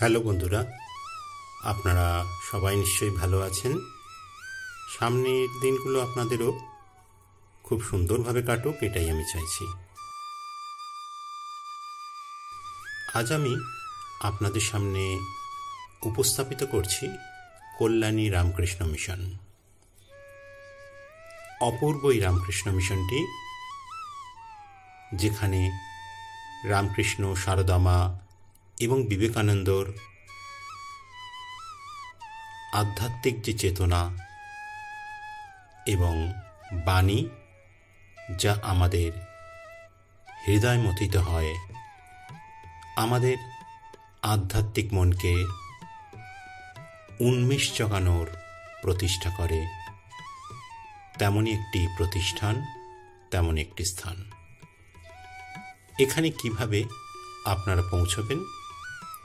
Hello বন্ধুরা, আপনারা সবাই নিশ্চয়ই ভালো আছেন। সামনের দিনগুলো আপনাদেরও খুব সুন্দরভাবে কাটুক, এটাই আমি চাইছি। আজ আমি আপনাদের সামনে উপস্থাপিত করছি কল্যাণী রামকৃষ্ণ মিশন। অপূর্ব এই রামকৃষ্ণ মিশনটি, যেখানে রামকৃষ্ণ, সারদা মা এবং বিবেকানন্দর আধ্যাত্মিক যে চেতনা এবং বাণী, যা আমাদের হৃদয় মথিত হয়, আমাদের আধ্যাত্মিক মনকে উন্মেষ জগানোর প্রতিষ্ঠা করে, তেমনই একটি প্রতিষ্ঠান, তেমন একটি স্থান। এখানে কিভাবে আপনারা পৌঁছবেন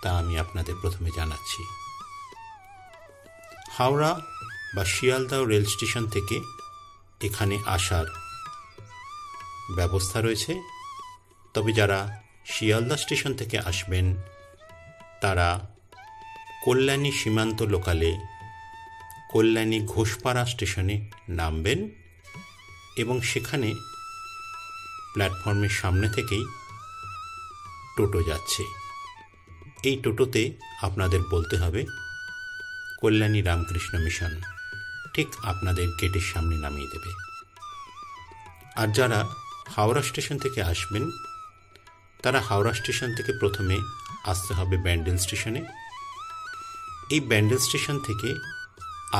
তা আমি আপনাদের প্রথমে জানাচ্ছি। হাওড়া বা শিয়ালদহ রেল স্টেশন থেকে এখানে আসার ব্যবস্থা রয়েছে। তবে যারা শিয়ালদহ স্টেশন থেকে আসবেন তারা কল্যাণী সীমান্ত লোকালে কল্যাণী ঘোষপাড়া স্টেশনে নামবেন এবং সেখানে প্ল্যাটফর্মের সামনে থেকেই টোটো যাচ্ছে। এই টোটোতে আপনাদের বলতে হবে কল্যাণী রামকৃষ্ণ মিশন, ঠিক আপনাদের গেটের সামনে নামিয়ে দেবে। আর যারা হাওড়া স্টেশন থেকে আসবেন তারা হাওড়া স্টেশন থেকে প্রথমে আসতে হবে ব্যান্ডেল স্টেশনে। এই ব্যান্ডেল স্টেশন থেকে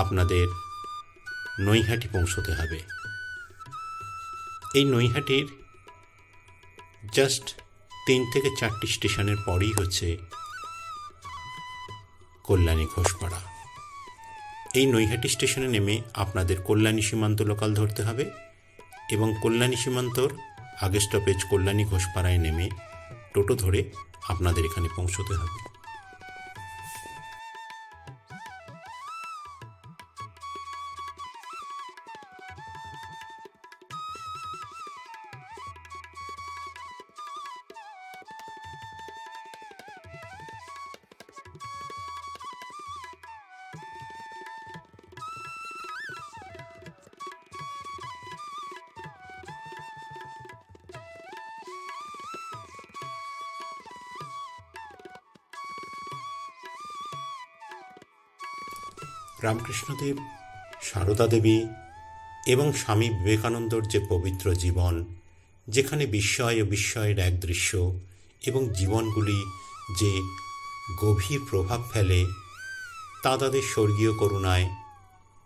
আপনাদের নৈহাটি পৌঁছতে হবে। এই নৈহাটির জাস্ট 3 থেকে 4টি স্টেশনের পরেই হচ্ছে কল্যাণী ঘোষপাড়া। এই নৈহাটি স্টেশনে নেমে আপনাদের কল্যাণী সীমান্ত লোকাল ধরতে হবে এবং কল্যাণী সীমান্তর আগের স্টপেজ কল্যাণী ঘোষপাড়ায় নেমে টোটো ধরে আপনাদের এখানে পৌঁছতে হবে। রামকৃষ্ণদেব, সারদা দেবী এবং স্বামী বিবেকানন্দর যে পবিত্র জীবন, যেখানে বিস্ময় ও বিস্ময়ের এক দৃশ্য এবং জীবনগুলি যে গভীর প্রভাব ফেলে, তা তাদের স্বর্গীয় করুণায়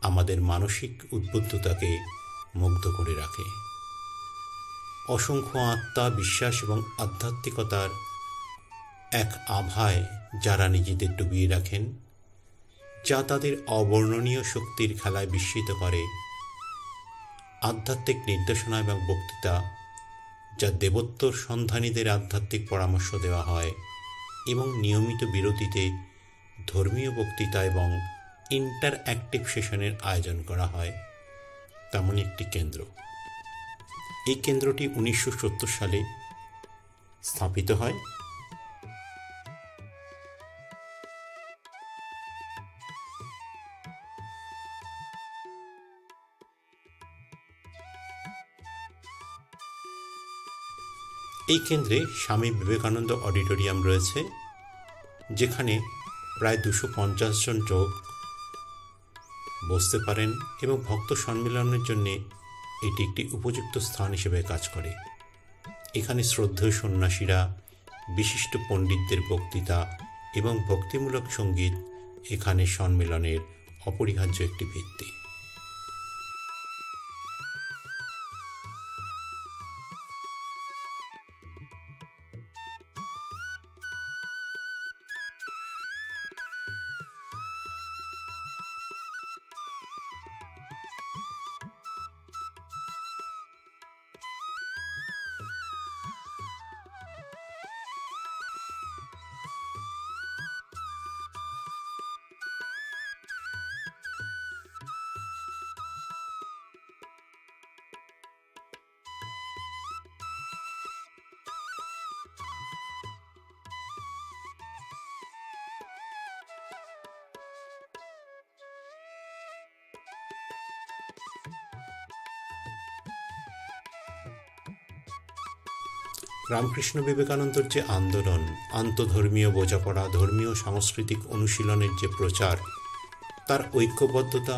আমাদের মানসিক উদ্বুদ্ধতাকে মুগ্ধ করে রাখে। অসংখ্য আত্মা, বিশ্বাস এবং আধ্যাত্মিকতার এক আভায় যারা নিজেদের ডুবিয়ে রাখেন, যা তাদের অবর্ণনীয় শক্তির খেলায় বিস্মিত করে, আধ্যাত্মিক নির্দেশনা এবং বক্তৃতা, যা দেবোত্তর সন্ধানীদের আধ্যাত্মিক পরামর্শ দেওয়া হয় এবং নিয়মিত বিরতিতে ধর্মীয় বক্তৃতা এবং ইন্টারঅ্যাক্টিভ সেশনের আয়োজন করা হয়, তেমন একটি কেন্দ্র। এই কেন্দ্রটি 1970 সালে স্থাপিত হয়। এই কেন্দ্রে স্বামী বিবেকানন্দ অডিটোরিয়াম রয়েছে, যেখানে প্রায় 250 জন লোক বসতে পারেন এবং ভক্ত সম্মেলনের জন্য এটি একটি উপযুক্ত স্থান হিসেবে কাজ করে। এখানে শ্রদ্ধেয় সন্ন্যাসীরা, বিশিষ্ট পণ্ডিতদের বক্তৃতা এবং ভক্তিমূলক সঙ্গীত এখানে সম্মেলনের অপরিহার্য একটি ভিত্তি। রামকৃষ্ণ বিবেকানন্দর যে আন্দোলন, আন্তধর্মীয় বোঝাপড়া, ধর্মীয় সাংস্কৃতিক অনুশীলনের যে প্রচার, তার ঐক্যবদ্ধতা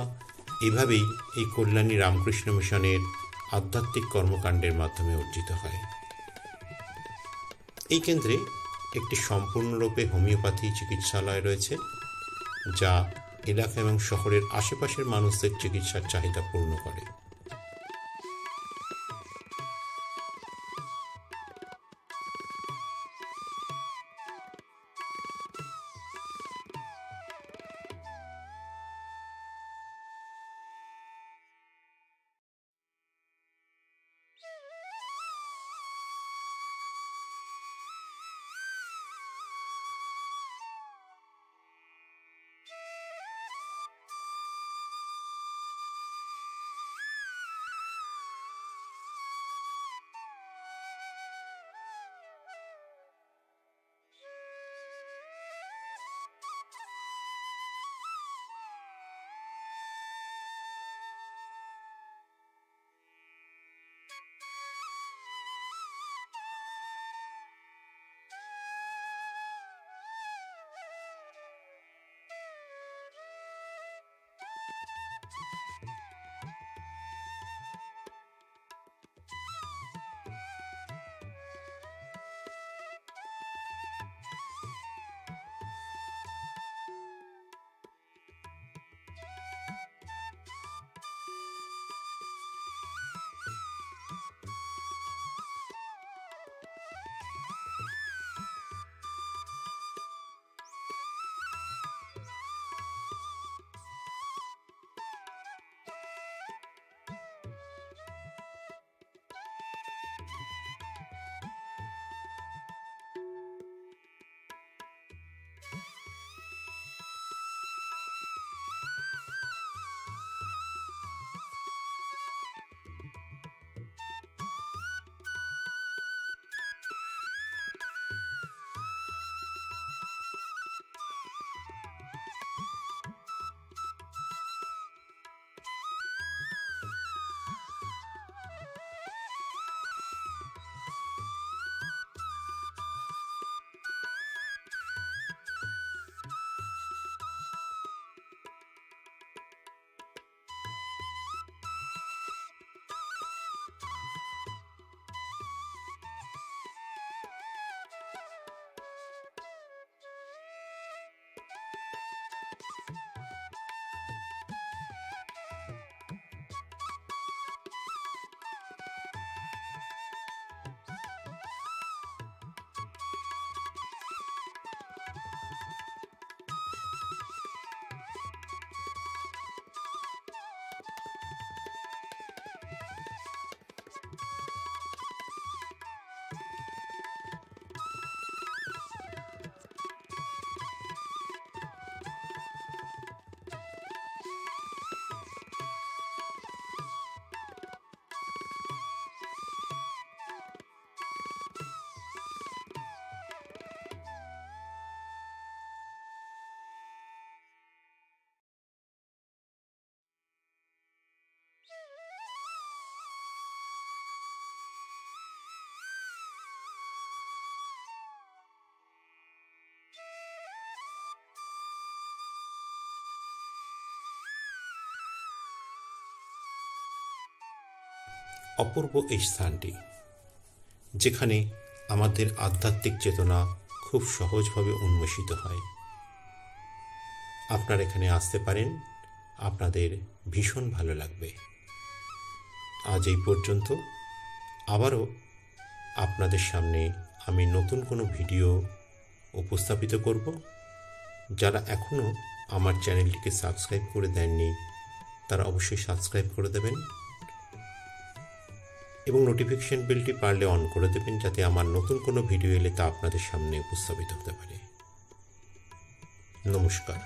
এভাবেই এই কল্যাণী রামকৃষ্ণ মিশনের আধ্যাত্মিক কর্মকাণ্ডের মাধ্যমে অর্জিত হয়। এই কেন্দ্রে একটি সম্পূর্ণরূপে হোমিওপ্যাথি চিকিৎসালয় রয়েছে, যা এলাকা এবং শহরের আশেপাশের মানুষদের চিকিৎসার চাহিদা পূর্ণ করে। অপূর্ব এই স্থানটি, যেখানে আমাদের আধ্যাত্মিক চেতনা খুব সহজভাবে উন্মেষিত হয়। আপনারা এখানে আসতে পারেন, আপনাদের ভীষণ ভালো লাগবে। আজ এই পর্যন্ত। আবারও আপনাদের সামনে আমি নতুন কোনো ভিডিও উপস্থাপিত করব। যারা এখনও আমার চ্যানেলটিকে সাবস্ক্রাইব করে দেননি, তারা অবশ্যই সাবস্ক্রাইব করে দেবেন এবং নোটিফিকেশন বেলটি পারলে অন করে দেবেন, যাতে আমার নতুন কোনো ভিডিও এলে তা আপনাদের সামনে উপস্থাপিত হতে পারে। নমস্কার।